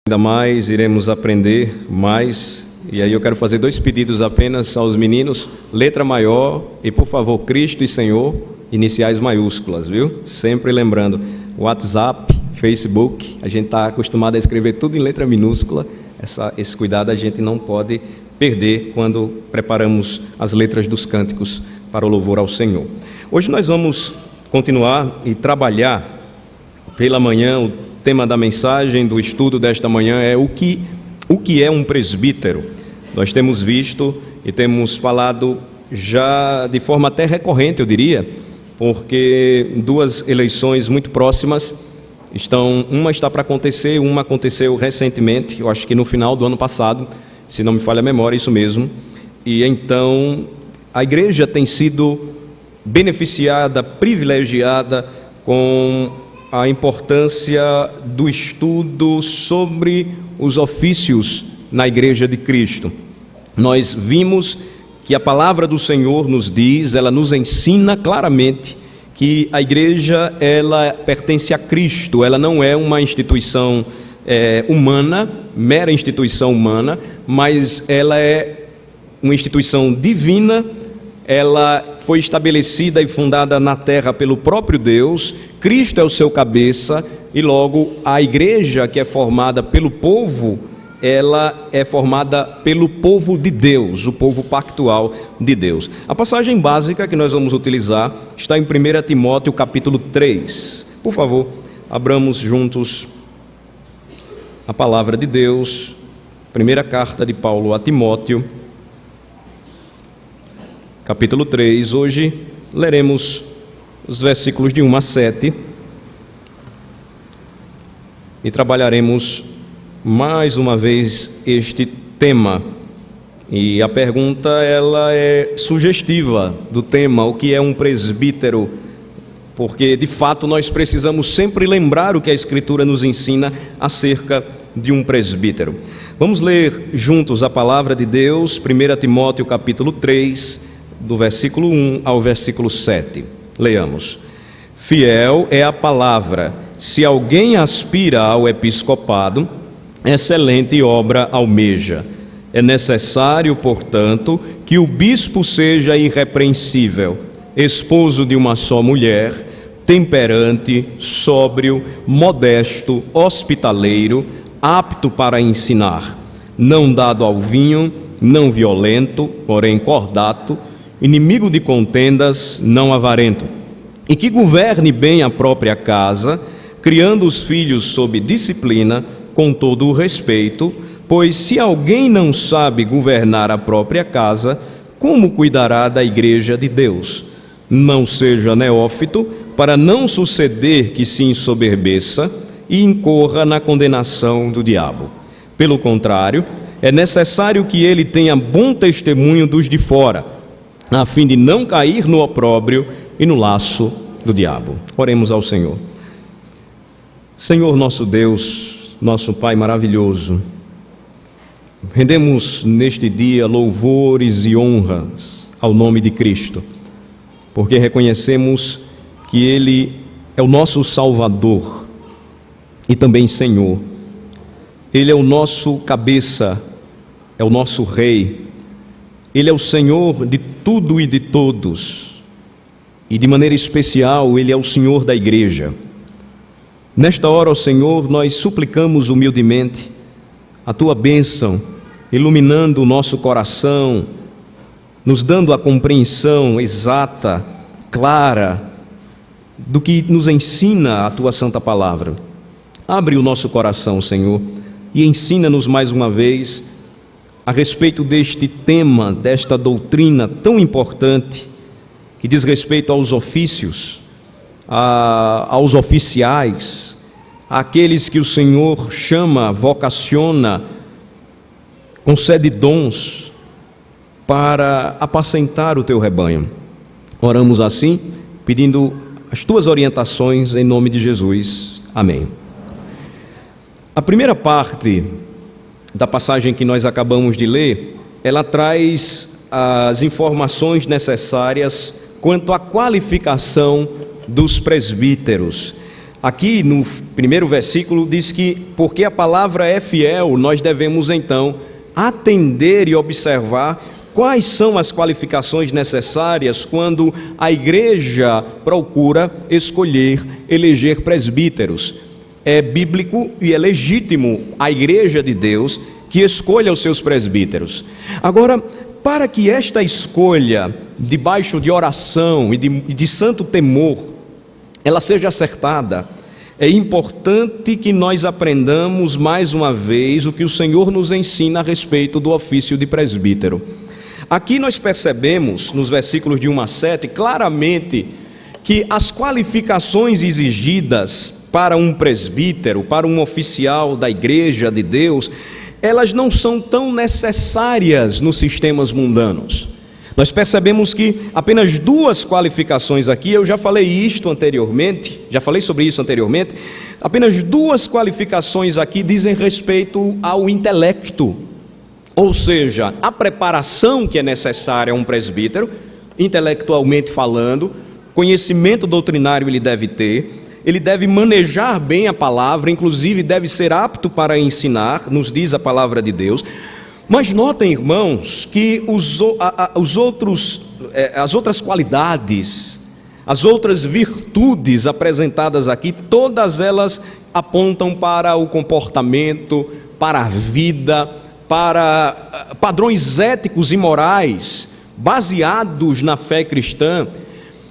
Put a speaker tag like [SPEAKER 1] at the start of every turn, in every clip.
[SPEAKER 1] Ainda mais, iremos aprender mais. E aí eu quero fazer 2 pedidos apenas aos meninos: letra maior e, por favor, Cristo e Senhor, iniciais maiúsculas, viu? Sempre lembrando, WhatsApp, Facebook, a gente está acostumado a escrever tudo em letra minúscula. Esse cuidado a gente não pode perder quando preparamos as letras dos cânticos para o louvor ao Senhor. Hoje nós vamos continuar e trabalhar pela manhã. O tema da mensagem, do estudo desta manhã é o que é um presbítero. Nós temos visto e temos falado já de forma até recorrente, eu diria, porque 2 eleições muito próximas uma está para acontecer, uma aconteceu recentemente, eu acho que no final do ano passado, se não me falha a memória, isso mesmo. E então a igreja tem sido beneficiada, privilegiada com a importância do estudo sobre os ofícios na Igreja de Cristo. Nós vimos que a palavra do Senhor nos diz, ela nos ensina claramente que a igreja, ela pertence a Cristo, ela não é uma instituição humana, mera instituição humana, mas ela é uma instituição divina. Ela foi estabelecida e fundada na terra pelo próprio Deus. Cristo é o seu cabeça e logo a igreja, que é formada pelo povo, ela é formada pelo povo de Deus, o povo pactual de Deus. A passagem básica que nós vamos utilizar está em 1 Timóteo capítulo 3. Por favor, abramos juntos a palavra de Deus. Primeira carta de Paulo a Timóteo, capítulo 3, hoje leremos os versículos de 1 a 7 e trabalharemos mais uma vez este tema. E a pergunta, ela é sugestiva do tema, o que é um presbítero? Porque de fato nós precisamos sempre lembrar o que a Escritura nos ensina acerca de um presbítero. Vamos ler juntos a palavra de Deus, 1 Timóteo capítulo 3, do versículo 1 ao versículo 7. Leamos. Fiel é a palavra. Se alguém aspira ao episcopado, excelente obra almeja. É necessário, portanto, que o bispo seja irrepreensível, esposo de uma só mulher, temperante, sóbrio, modesto, hospitaleiro, apto para ensinar, não dado ao vinho, não violento, porém cordato, inimigo de contendas, não avarento, e que governe bem a própria casa, criando os filhos sob disciplina, com todo o respeito, pois se alguém não sabe governar a própria casa, como cuidará da igreja de Deus? Não seja neófito, para não suceder que se ensoberbeça e incorra na condenação do diabo. Pelo contrário, é necessário que ele tenha bom testemunho dos de fora, a fim de não cair no opróbrio e no laço do diabo. Oremos ao Senhor. Senhor nosso Deus, nosso Pai maravilhoso, rendemos neste dia louvores e honras ao nome de Cristo, porque reconhecemos que Ele é o nosso Salvador e também Senhor. Ele é o nosso cabeça, é o nosso Rei. Ele é o Senhor de tudo e de todos, e de maneira especial, Ele é o Senhor da igreja. Nesta hora, ó Senhor, nós suplicamos humildemente a Tua bênção, iluminando o nosso coração, nos dando a compreensão exata, clara, do que nos ensina a Tua Santa Palavra. Abre o nosso coração, Senhor, e ensina-nos mais uma vez a respeito deste tema, desta doutrina tão importante, que diz respeito aos ofícios, aos oficiais, àqueles que o Senhor chama, vocaciona, concede dons para apacentar o Teu rebanho. Oramos assim, pedindo as Tuas orientações em nome de Jesus. Amém. A primeira parte da passagem que nós acabamos de ler, ela traz as informações necessárias quanto à qualificação dos presbíteros. Aqui no primeiro versículo diz que, porque a palavra é fiel, nós devemos então atender e observar quais são as qualificações necessárias quando a igreja procura escolher, eleger presbíteros. É bíblico e é legítimo a igreja de Deus que escolha os seus presbíteros. Agora, para que esta escolha, debaixo de oração e de santo temor, ela seja acertada, é importante que nós aprendamos mais uma vez o que o Senhor nos ensina a respeito do ofício de presbítero. Aqui nós percebemos, nos versículos de 1 a 7, claramente que as qualificações exigidas para um presbítero, para um oficial da igreja de Deus, elas não são tão necessárias nos sistemas mundanos. Nós percebemos que apenas duas qualificações aqui, eu já falei sobre isso anteriormente, apenas duas qualificações aqui dizem respeito ao intelecto, ou seja, a preparação que é necessária a um presbítero, intelectualmente falando, conhecimento doutrinário ele deve ter, ele deve manejar bem a palavra, inclusive deve ser apto para ensinar, nos diz a palavra de Deus. Mas notem, irmãos, que as outras qualidades, as outras virtudes apresentadas aqui, todas elas apontam para o comportamento, para a vida, para padrões éticos e morais baseados na fé cristã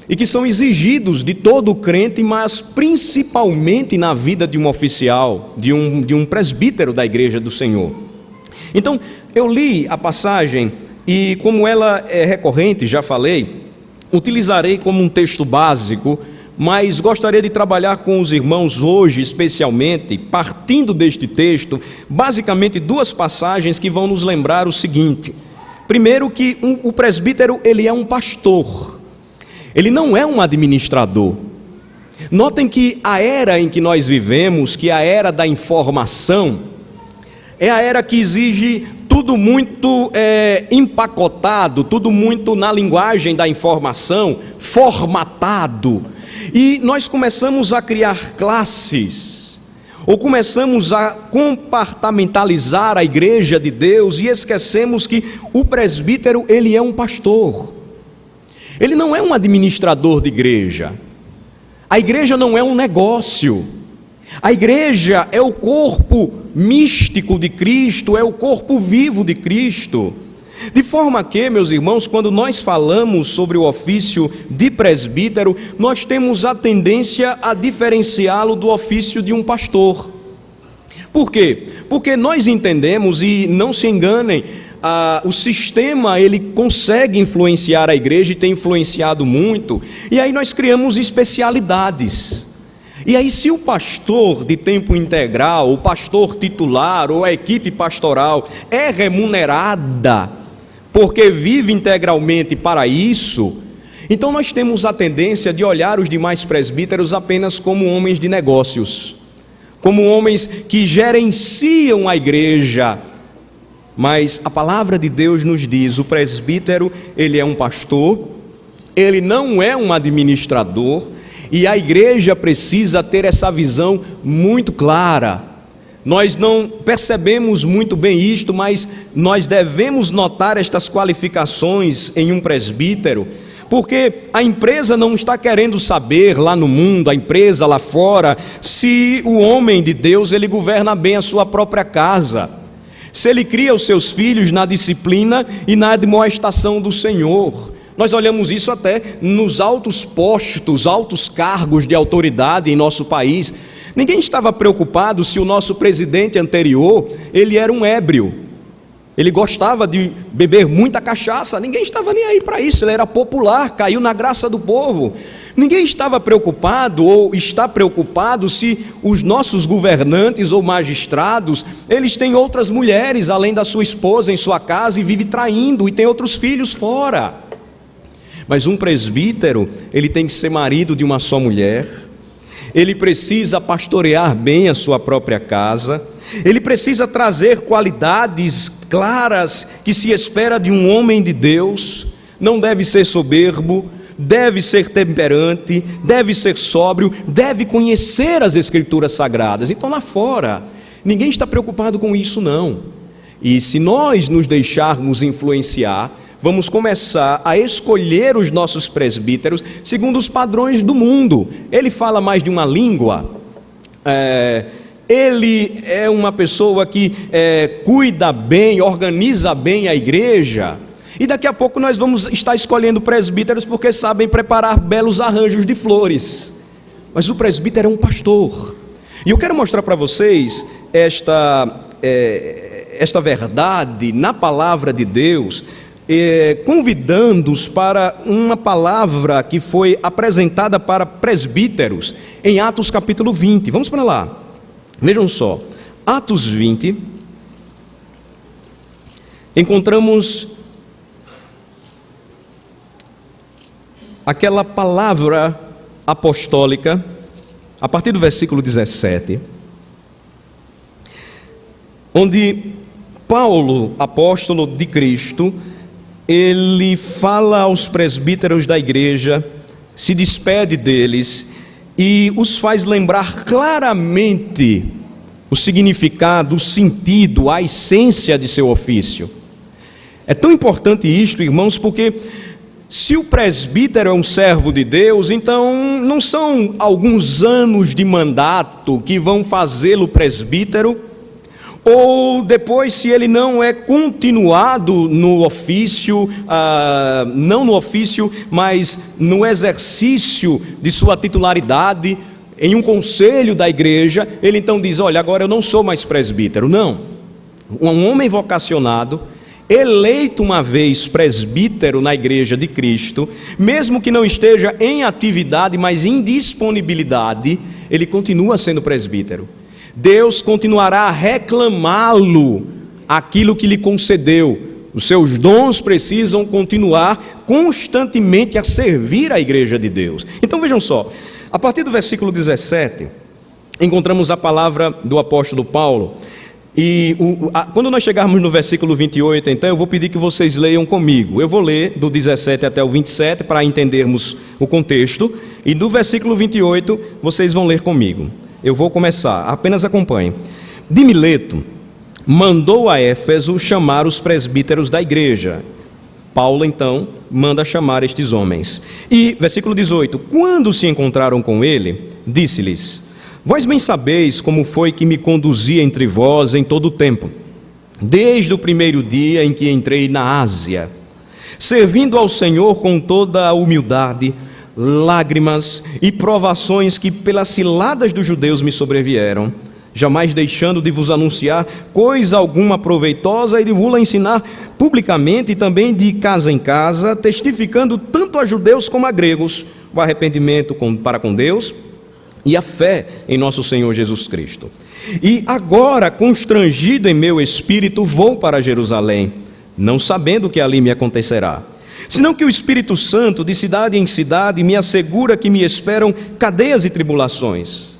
[SPEAKER 1] e que são exigidos de todo crente, mas principalmente na vida de um oficial, de um presbítero da igreja do Senhor. Então, eu li a passagem e, como ela é recorrente, já falei, utilizarei como um texto básico, mas gostaria de trabalhar com os irmãos hoje, especialmente, partindo deste texto, basicamente duas passagens que vão nos lembrar o seguinte. Primeiro, que o presbítero, ele é um pastor, ele não é um administrador. Notem que a era em que nós vivemos, que é a era da informação, é a era que exige tudo muito empacotado, tudo muito na linguagem da informação, formatado. E nós começamos a criar classes, ou começamos a compartimentalizar a igreja de Deus e esquecemos que o presbítero, ele é um pastor. Ele não é um administrador de igreja. A igreja não é um negócio. A igreja é o corpo místico de Cristo, é o corpo vivo de Cristo. De forma que, meus irmãos, quando nós falamos sobre o ofício de presbítero, nós temos a tendência a diferenciá-lo do ofício de um pastor. Por quê? Porque nós entendemos, e não se enganem, o sistema ele consegue influenciar a igreja e tem influenciado muito, e aí nós criamos especialidades. E aí, se o pastor de tempo integral, o pastor titular ou a equipe pastoral é remunerada porque vive integralmente para isso, então nós temos a tendência de olhar os demais presbíteros apenas como homens de negócios, como homens que gerenciam a igreja. Mas a palavra de Deus nos diz, o presbítero, ele é um pastor, ele não é um administrador, e a igreja precisa ter essa visão muito clara. Nós não percebemos muito bem isto, mas nós devemos notar estas qualificações em um presbítero, porque a empresa não está querendo saber lá no mundo, a empresa lá fora, se o homem de Deus ele governa bem a sua própria casa, se ele cria os seus filhos na disciplina e na admoestação do Senhor. Nós olhamos isso até nos altos postos, altos cargos de autoridade em nosso país. Ninguém estava preocupado se o nosso presidente anterior, ele era um ébrio. Ele gostava de beber muita cachaça, ninguém estava nem aí para isso, ele era popular, caiu na graça do povo. Ninguém estava preocupado ou está preocupado se os nossos governantes ou magistrados, eles têm outras mulheres além da sua esposa em sua casa e vive traindo e tem outros filhos fora. Mas um presbítero, ele tem que ser marido de uma só mulher, ele precisa pastorear bem a sua própria casa, ele precisa trazer qualidades claras que se espera de um homem de Deus, não deve ser soberbo, deve ser temperante, deve ser sóbrio, deve conhecer as Escrituras Sagradas. Então, lá fora, ninguém está preocupado com isso, não. E se nós nos deixarmos influenciar, vamos começar a escolher os nossos presbíteros segundo os padrões do mundo. Ele fala mais de uma língua, ele é uma pessoa que cuida bem, organiza bem a igreja. E daqui a pouco nós vamos estar escolhendo presbíteros porque sabem preparar belos arranjos de flores. Mas o presbítero é um pastor. E eu quero mostrar para vocês esta verdade na palavra de Deus, convidando-os para uma palavra que foi apresentada para presbíteros em Atos capítulo 20. Vamos para lá. Vejam só, Atos 20, encontramos aquela palavra apostólica, a partir do versículo 17, onde Paulo, apóstolo de Cristo, ele fala aos presbíteros da igreja, se despede deles e os faz lembrar claramente o significado, o sentido, a essência de seu ofício. É tão importante isto, irmãos, porque se o presbítero é um servo de Deus, então não são alguns anos de mandato que vão fazê-lo presbítero, ou depois, se ele não é continuado no ofício, não no ofício, mas no exercício de sua titularidade, em um conselho da igreja, ele então diz: olha, agora eu não sou mais presbítero. Não, um homem vocacionado, eleito uma vez presbítero na igreja de Cristo, mesmo que não esteja em atividade, mas em disponibilidade, ele continua sendo presbítero. Deus continuará a reclamá-lo aquilo que lhe concedeu. Os seus dons precisam continuar constantemente a servir a igreja de Deus. Então vejam só, a partir do versículo 17, encontramos a palavra do apóstolo Paulo. E quando nós chegarmos no versículo 28, então eu vou pedir que vocês leiam comigo. Eu vou ler do 17 até o 27 para entendermos o contexto, e do versículo 28 vocês vão ler comigo. Eu vou começar, apenas acompanhe. De Mileto mandou a Éfeso chamar os presbíteros da igreja. Paulo então manda chamar estes homens. E versículo 18, quando se encontraram com ele, disse-lhes: vós bem sabeis como foi que me conduzi entre vós em todo o tempo, desde o primeiro dia em que entrei na Ásia, servindo ao Senhor com toda a humildade, lágrimas e provações que pelas ciladas dos judeus me sobrevieram, jamais deixando de vos anunciar coisa alguma proveitosa e de vos ensinar publicamente e também de casa em casa, testificando tanto a judeus como a gregos o arrependimento para com Deus e a fé em nosso Senhor Jesus Cristo. E agora, constrangido em meu espírito, vou para Jerusalém, não sabendo o que ali me acontecerá, senão que o Espírito Santo, de cidade em cidade, me assegura que me esperam cadeias e tribulações.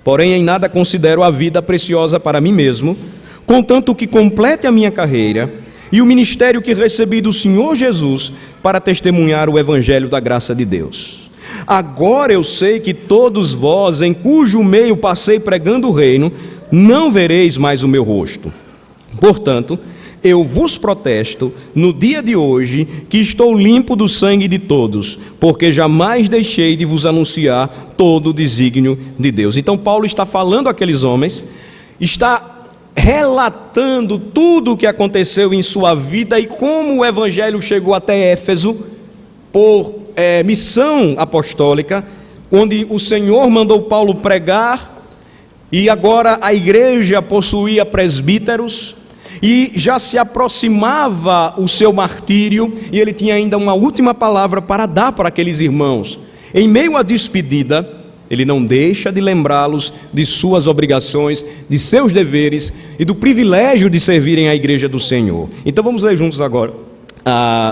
[SPEAKER 1] Porém, em nada considero a vida preciosa para mim mesmo, contanto que complete a minha carreira e o ministério que recebi do Senhor Jesus para testemunhar o evangelho da graça de Deus. Agora eu sei que todos vós, em cujo meio passei pregando o reino, não vereis mais o meu rosto. Portanto, eu vos protesto no dia de hoje que estou limpo do sangue de todos, porque jamais deixei de vos anunciar todo o desígnio de Deus. Então Paulo está falando àqueles homens, está relatando tudo o que aconteceu em sua vida e como o evangelho chegou até Éfeso por missão apostólica, onde o Senhor mandou Paulo pregar e agora a igreja possuía presbíteros. E já se aproximava o seu martírio, e ele tinha ainda uma última palavra para dar para aqueles irmãos. Em meio à despedida, ele não deixa de lembrá-los de suas obrigações, de seus deveres e do privilégio de servirem à igreja do Senhor. Então vamos ler juntos agora,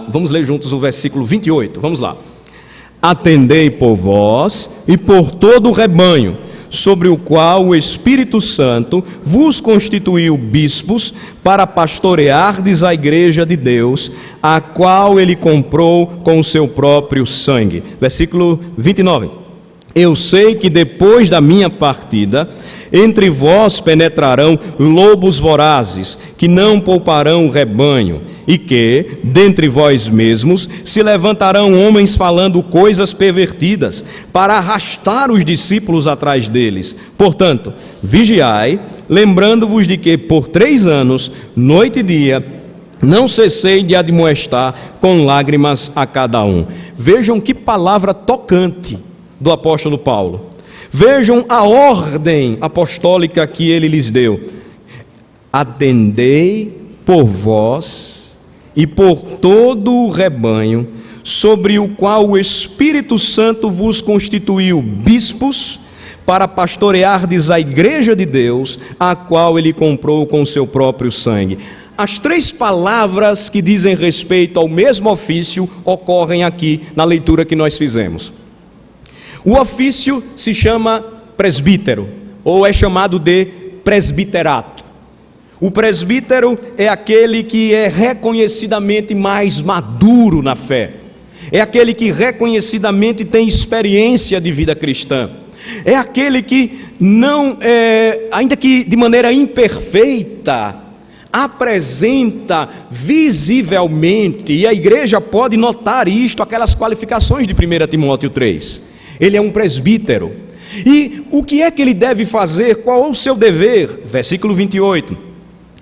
[SPEAKER 1] vamos ler juntos o versículo 28, vamos lá. Atendei por vós e por todo o rebanho, sobre o qual o Espírito Santo vos constituiu bispos para pastoreardes a igreja de Deus, a qual ele comprou com o seu próprio sangue. Versículo 29. Eu sei que depois da minha partida, entre vós penetrarão lobos vorazes, que não pouparão o rebanho, e que, dentre vós mesmos, se levantarão homens falando coisas pervertidas, para arrastar os discípulos atrás deles. Portanto, vigiai, lembrando-vos de que por 3 anos, noite e dia, não cessei de admoestar com lágrimas a cada um. Vejam que palavra tocante do apóstolo Paulo. Vejam a ordem apostólica que ele lhes deu: atendei por vós e por todo o rebanho, sobre o qual o Espírito Santo vos constituiu bispos, para pastoreardes a igreja de Deus, a qual ele comprou com seu próprio sangue. As 3 palavras que dizem respeito ao mesmo ofício ocorrem aqui na leitura que nós fizemos. O ofício se chama presbítero, ou é chamado de presbiterato. O presbítero é aquele que é reconhecidamente mais maduro na fé. É aquele que reconhecidamente tem experiência de vida cristã. É aquele que não, ainda que de maneira imperfeita, apresenta visivelmente, e a igreja pode notar isto, aquelas qualificações de 1 Timóteo 3. Ele é um presbítero. E o que é que ele deve fazer? Qual é o seu dever? Versículo 28.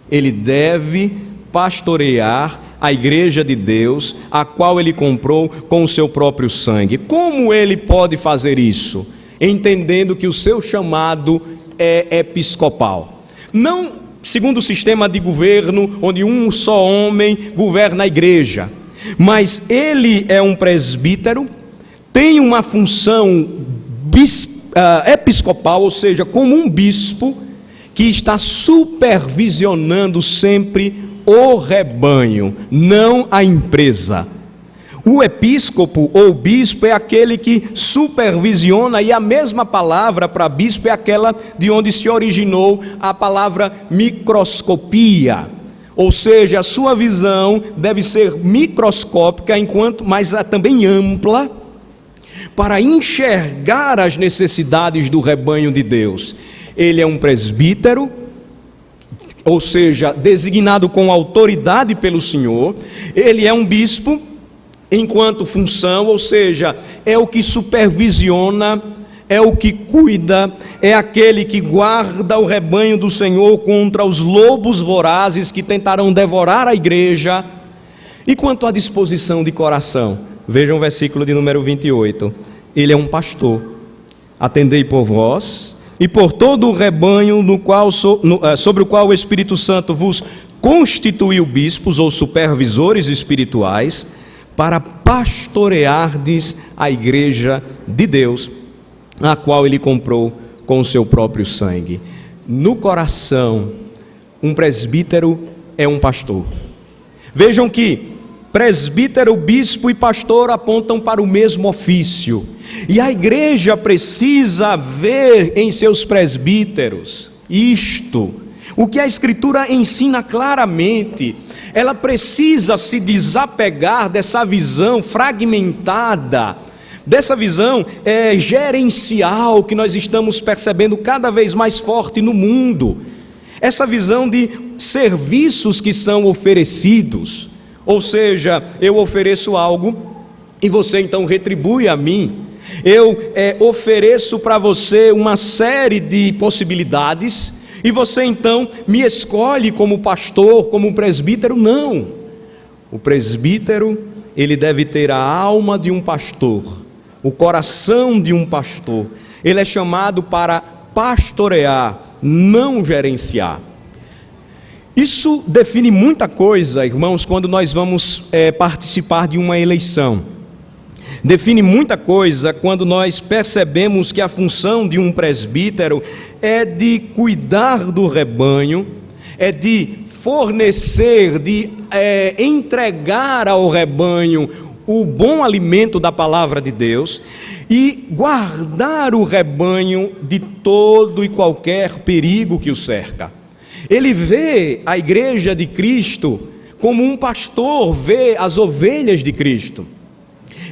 [SPEAKER 1] Ele deve pastorear a igreja de Deus, a qual ele comprou com o seu próprio sangue. Como ele pode fazer isso? Entendendo que o seu chamado é episcopal. Não segundo o sistema de governo, onde um só homem governa a igreja. Mas ele é um presbítero, tem uma função episcopal, ou seja, como um bispo, que está supervisionando sempre o rebanho, não a empresa. O episcopo ou bispo é aquele que supervisiona, e a mesma palavra para bispo é aquela de onde se originou a palavra microscopia. Ou seja, a sua visão deve ser microscópica, mas também ampla, para enxergar as necessidades do rebanho de Deus. Ele é um presbítero, ou seja, designado com autoridade pelo Senhor. Ele é um bispo enquanto função, ou seja, é o que supervisiona, é o que cuida, é aquele que guarda o rebanho do Senhor contra os lobos vorazes que tentarão devorar a igreja. E quanto à disposição de coração, vejam o versículo de número 28. Ele é um pastor. Atendei por vós e por todo o rebanho sobre o qual o Espírito Santo vos constituiu bispos ou supervisores espirituais, para pastoreardes a igreja de Deus, a qual ele comprou com o seu próprio sangue. No coração, um presbítero é um pastor. Vejam que presbítero, bispo e pastor apontam para o mesmo ofício. E a igreja precisa ver em seus presbíteros isto, o que a Escritura ensina claramente. Ela precisa se desapegar dessa visão fragmentada, dessa visão gerencial que nós estamos percebendo cada vez mais forte no mundo. Essa visão de serviços que são oferecidos, ou seja, eu ofereço algo e você então retribui a mim. Eu ofereço para você uma série de possibilidades e você então me escolhe como pastor, como presbítero. Não. O presbítero, ele deve ter a alma de um pastor, o coração de um pastor. Ele é chamado para pastorear, não gerenciar. Isso define muita coisa, irmãos, quando nós vamos participar de uma eleição. Define muita coisa quando nós percebemos que a função de um presbítero é de cuidar do rebanho, é de fornecer, de entregar ao rebanho o bom alimento da palavra de Deus e guardar o rebanho de todo e qualquer perigo que o cerca. Ele vê a igreja de Cristo como um pastor vê as ovelhas de Cristo.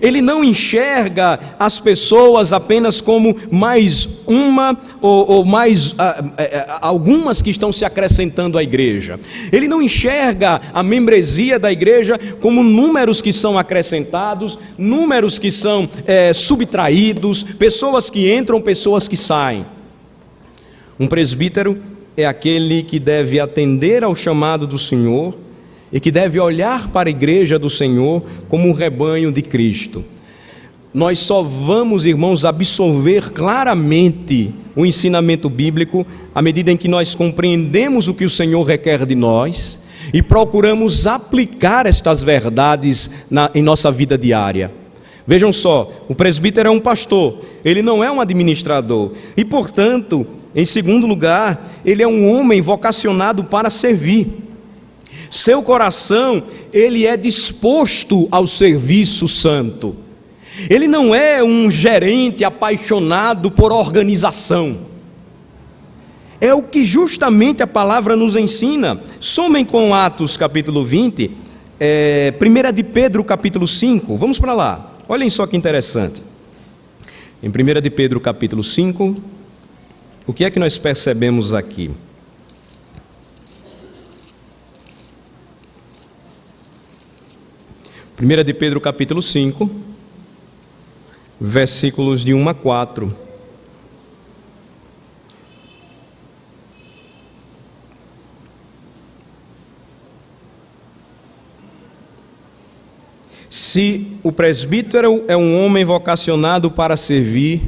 [SPEAKER 1] Ele não enxerga as pessoas apenas como mais uma ou mais algumas que estão se acrescentando à igreja. Ele não enxerga a membresia da igreja como números que são acrescentados, números que são subtraídos, pessoas que entram, pessoas que saem. Um presbítero é aquele que deve atender ao chamado do Senhor e que deve olhar para a igreja do Senhor como um rebanho de Cristo. Nós só vamos, irmãos, absorver claramente o ensinamento bíblico à medida em que nós compreendemos o que o Senhor requer de nós e procuramos aplicar estas verdades em nossa vida diária. Vejam só, o presbítero é um pastor, ele não é um administrador e, portanto, em segundo lugar, ele é um homem vocacionado para servir. Seu coração, ele é disposto ao serviço santo. Ele não é um gerente apaixonado por organização. É o que justamente a palavra nos ensina. Somem com Atos capítulo 20, 1 de Pedro capítulo 5. Vamos para lá. Olhem só que interessante. Em 1 de Pedro capítulo 5, o que é que nós percebemos aqui? 1 de Pedro capítulo 5, versículos de 1 a 4. Se o presbítero é um homem vocacionado para servir,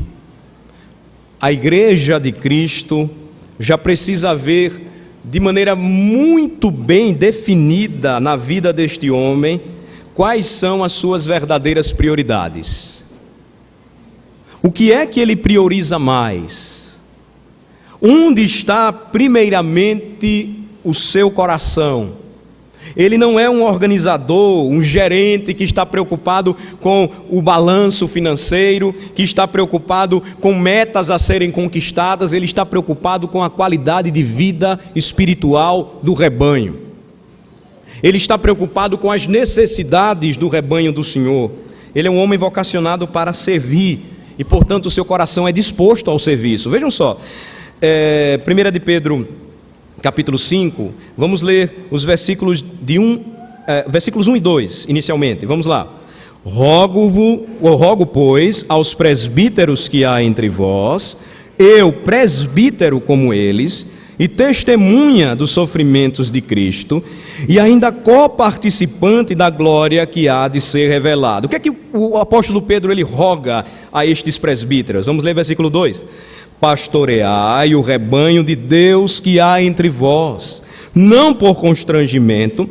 [SPEAKER 1] a igreja de Cristo já precisa ver de maneira muito bem definida na vida deste homem quais são as suas verdadeiras prioridades. O que é que ele prioriza mais? Onde está primeiramente o seu coração? Ele não é um organizador, um gerente que está preocupado com o balanço financeiro, que está preocupado com metas a serem conquistadas, ele está preocupado com a qualidade de vida espiritual do rebanho. Ele está preocupado com as necessidades do rebanho do Senhor. Ele é um homem vocacionado para servir e, portanto, o seu coração é disposto ao serviço. Vejam só, 1 de Pedro, capítulo 5, vamos ler os versículos 1 e 2, inicialmente. Vamos lá. Rogo, pois, aos presbíteros que há entre vós, eu, presbítero como eles, e testemunha dos sofrimentos de Cristo, e ainda coparticipante da glória que há de ser revelada. O que é que o apóstolo Pedro ele roga a estes presbíteros? Vamos ler versículo 2. Pastoreai o rebanho de Deus que há entre vós, não por constrangimento,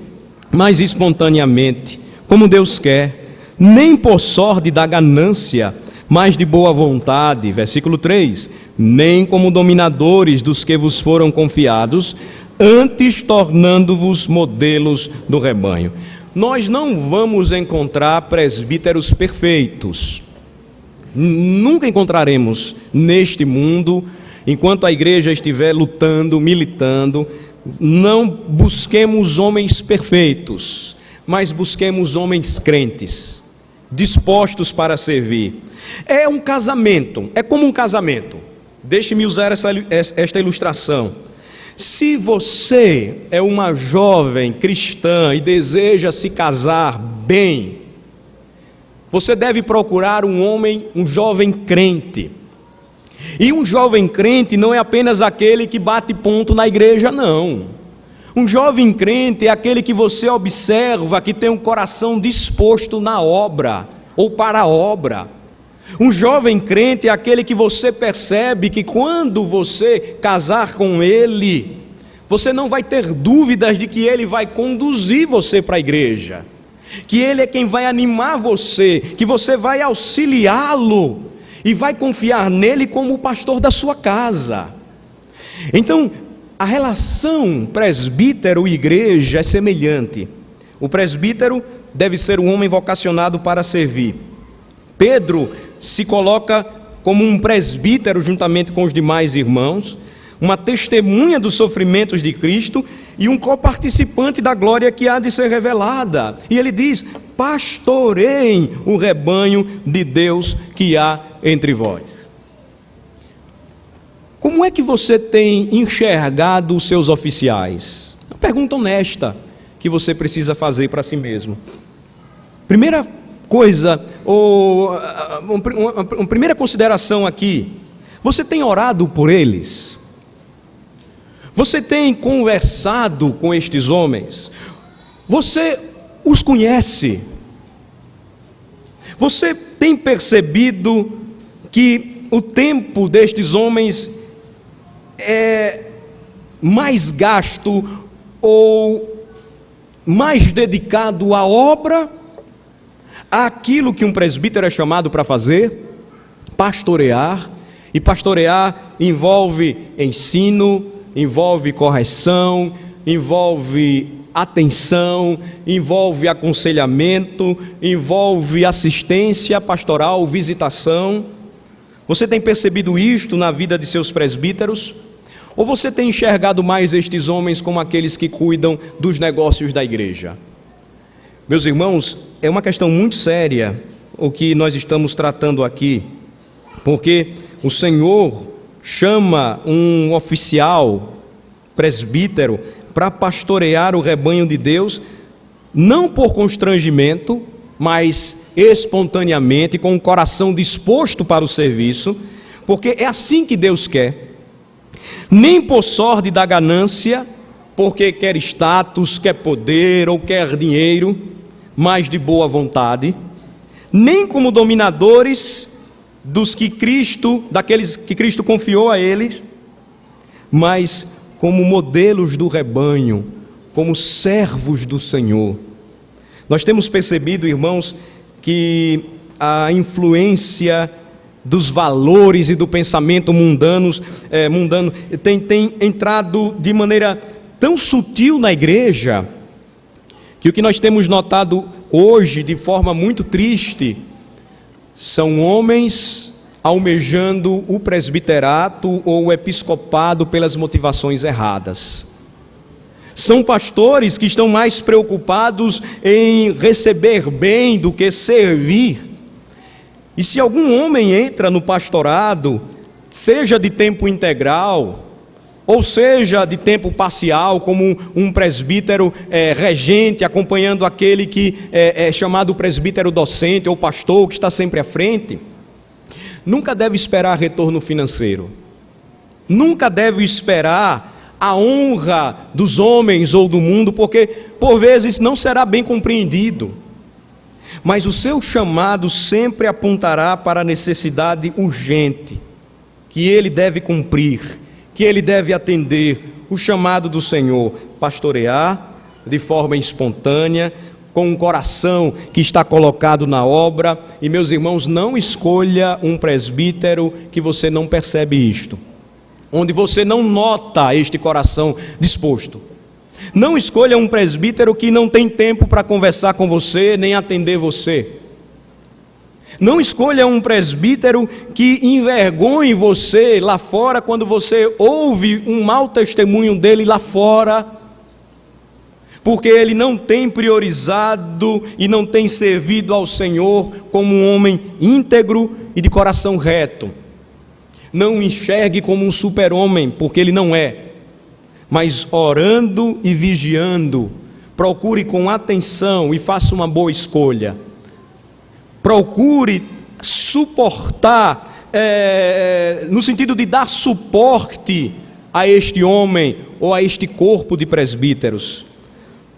[SPEAKER 1] mas espontaneamente, como Deus quer, nem por sorte da ganância, mas de boa vontade. Versículo 3. Nem como dominadores dos que vos foram confiados, antes tornando-vos modelos do rebanho. Nós não vamos encontrar presbíteros perfeitos. Nunca encontraremos neste mundo, enquanto a igreja estiver lutando, militando. Não busquemos homens perfeitos, mas busquemos homens crentes, dispostos para servir. É um casamento, é como um casamento. Deixe-me usar esta ilustração. Se você é uma jovem cristã e deseja se casar bem, você deve procurar um jovem crente. E um jovem crente não é apenas aquele que bate ponto na igreja, não. Um jovem crente é aquele que você observa que tem um coração disposto na obra ou para a obra. Um jovem crente é aquele que você percebe que quando você casar com ele, você não vai ter dúvidas de que ele vai conduzir você para a igreja, que ele é quem vai animar você, que você vai auxiliá-lo e vai confiar nele como o pastor da sua casa. Então, a relação presbítero e igreja é semelhante. O presbítero deve ser um homem vocacionado para servir. Pedro se coloca como um presbítero juntamente com os demais irmãos, uma testemunha dos sofrimentos de Cristo e um coparticipante da glória que há de ser revelada. E ele diz: pastoreiem o rebanho de Deus que há entre vós. Como é que você tem enxergado os seus oficiais? Uma pergunta honesta que você precisa fazer para si mesmo. Primeira coisa, uma primeira consideração aqui: você tem orado por eles? Você tem conversado com estes homens? Você os conhece? Você tem percebido que o tempo destes homens é mais gasto ou mais dedicado à obra, àquilo que um presbítero é chamado para fazer? Pastorear. E pastorear envolve ensino, envolve correção, envolve atenção, envolve aconselhamento, envolve assistência pastoral, visitação. Você tem percebido isto na vida de seus presbíteros? Ou você tem enxergado mais estes homens como aqueles que cuidam dos negócios da igreja? Meus irmãos, é uma questão muito séria o que nós estamos tratando aqui, porque o Senhor chama um oficial, presbítero, para pastorear o rebanho de Deus, não por constrangimento, mas espontaneamente, com o coração disposto para o serviço, porque é assim que Deus quer. Nem por sorte da ganância, porque quer status, quer poder ou quer dinheiro, mas de boa vontade, nem como dominadores daqueles que Cristo confiou a eles, mas como modelos do rebanho, como servos do Senhor. Nós temos percebido, irmãos, que a influência dos valores e do pensamento mundano tem entrado de maneira tão sutil na igreja, que o que nós temos notado hoje de forma muito triste são homens almejando o presbiterato ou o episcopado pelas motivações erradas. São pastores que estão mais preocupados em receber bem do que servir. E se algum homem entra no pastorado, seja de tempo integral, ou seja de tempo parcial, como um presbítero regente, acompanhando aquele que é chamado presbítero docente ou pastor, que está sempre à frente, nunca deve esperar retorno financeiro, nunca deve esperar a honra dos homens ou do mundo, porque por vezes não será bem compreendido, mas o seu chamado sempre apontará para a necessidade urgente, que ele deve cumprir, que ele deve atender, o chamado do Senhor: pastorear de forma espontânea, com um coração que está colocado na obra. E meus irmãos, não escolha um presbítero que você não percebe isto, onde você não nota este coração disposto. Não escolha um presbítero que não tem tempo para conversar com você, nem atender você. Não escolha um presbítero que envergonhe você lá fora, quando você ouve um mau testemunho dele lá fora, porque ele não tem priorizado e não tem servido ao Senhor como um homem íntegro e de coração reto. Não o enxergue como um super-homem, porque ele não é, mas orando e vigiando, procure com atenção e faça uma boa escolha. Procure suportar, no sentido de dar suporte a este homem ou a este corpo de presbíteros,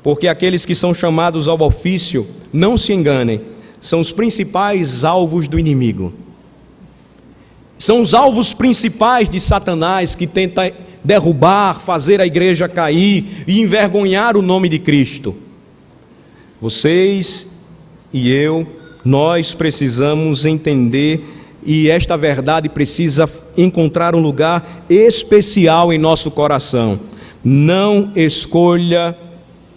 [SPEAKER 1] porque aqueles que são chamados ao ofício, não se enganem, são os principais alvos do inimigo. São os alvos principais de Satanás, que tenta derrubar, fazer a igreja cair e envergonhar o nome de Cristo. Vocês e eu, nós precisamos entender, e esta verdade precisa encontrar um lugar especial em nosso coração. Não escolha,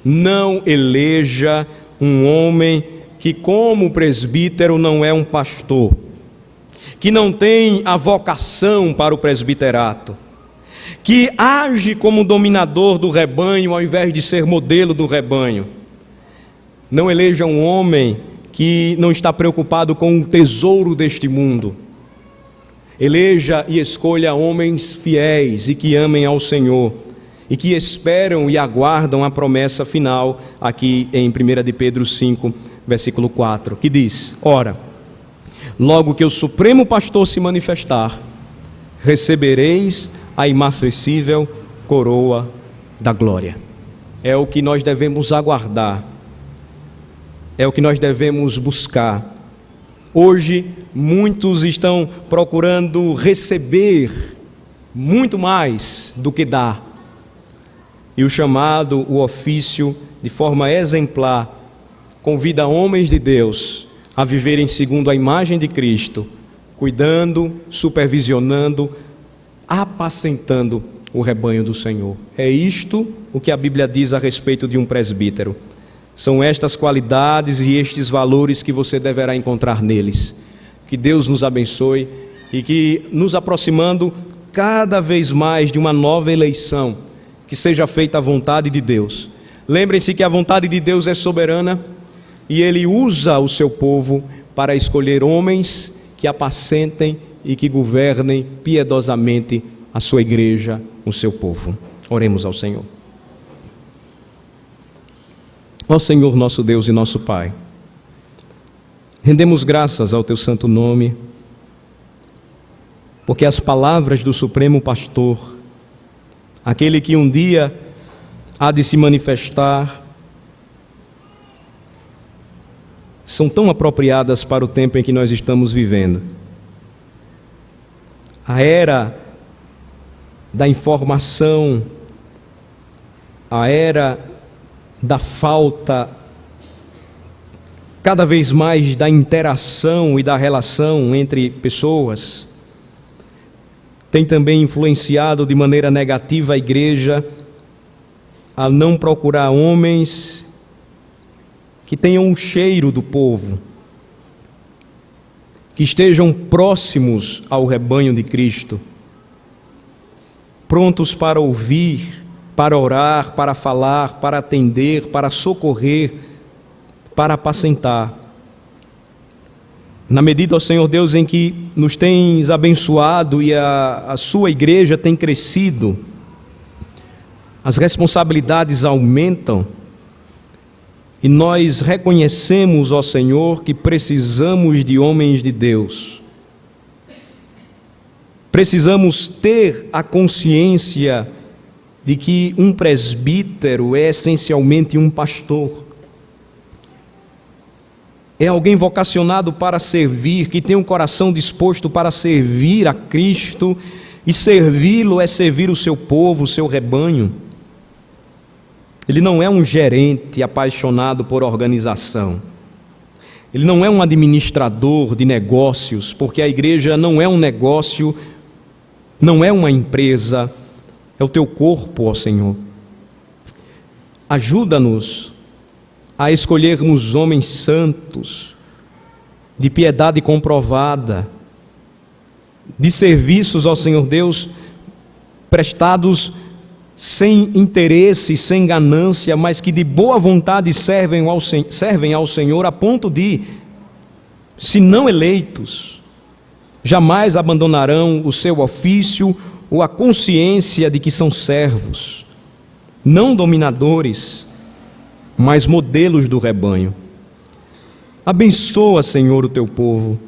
[SPEAKER 1] não eleja um homem que, como presbítero, não é um pastor, que não tem a vocação para o presbiterato, que age como dominador do rebanho ao invés de ser modelo do rebanho. Não eleja um homem que não está preocupado com o tesouro deste mundo. Eleja e escolha homens fiéis e que amem ao Senhor e que esperam e aguardam a promessa final aqui em 1 de Pedro 5, versículo 4, que diz: ora, logo que o Supremo Pastor se manifestar, recebereis a imacessível coroa da glória. É o que nós devemos aguardar, é o que nós devemos buscar. Hoje, muitos estão procurando receber muito mais do que dar. E o chamado, o ofício, de forma exemplar, convida homens de Deus a viverem segundo a imagem de Cristo, cuidando, supervisionando, apacentando o rebanho do Senhor. É isto o que a Bíblia diz a respeito de um presbítero. São estas qualidades e estes valores que você deverá encontrar neles. Que Deus nos abençoe e que, nos aproximando cada vez mais de uma nova eleição, que seja feita a vontade de Deus. Lembrem-se que a vontade de Deus é soberana e Ele usa o seu povo para escolher homens que apacentem e que governem piedosamente a sua igreja, o seu povo. Oremos ao Senhor. Ó Senhor, nosso Deus e nosso Pai, rendemos graças ao Teu santo nome, porque as palavras do Supremo Pastor, aquele que um dia há de se manifestar, são tão apropriadas para o tempo em que nós estamos vivendo. A era da informação, a era da falta cada vez mais da interação e da relação entre pessoas, tem também influenciado de maneira negativa a igreja a não procurar homens que tenham um cheiro do povo, que estejam próximos ao rebanho de Cristo, prontos para ouvir, para orar, para falar, para atender, para socorrer, para apacentar. Na medida, ó Senhor Deus, em que nos tens abençoado e a sua igreja tem crescido, as responsabilidades aumentam e nós reconhecemos, ó Senhor, que precisamos de homens de Deus. Precisamos ter a consciência de que um presbítero é essencialmente um pastor. É alguém vocacionado para servir, que tem um coração disposto para servir a Cristo, e servi-lo é servir o seu povo, o seu rebanho. Ele não é um gerente apaixonado por organização. Ele não é um administrador de negócios, porque a igreja não é um negócio, não é uma empresa, é o teu corpo, ó Senhor. Ajuda-nos a escolhermos homens santos, de piedade comprovada, de serviços, ó Senhor Deus, prestados sem interesse, sem ganância, mas que de boa vontade servem ao Senhor, a ponto de, se não eleitos, jamais abandonarão o seu ofício ou a consciência de que são servos, não dominadores, mas modelos do rebanho. Abençoa, Senhor, o teu povo.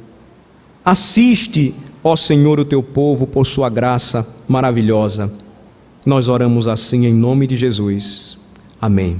[SPEAKER 1] Assiste, ó Senhor, o teu povo por sua graça maravilhosa. Nós oramos assim em nome de Jesus. Amém.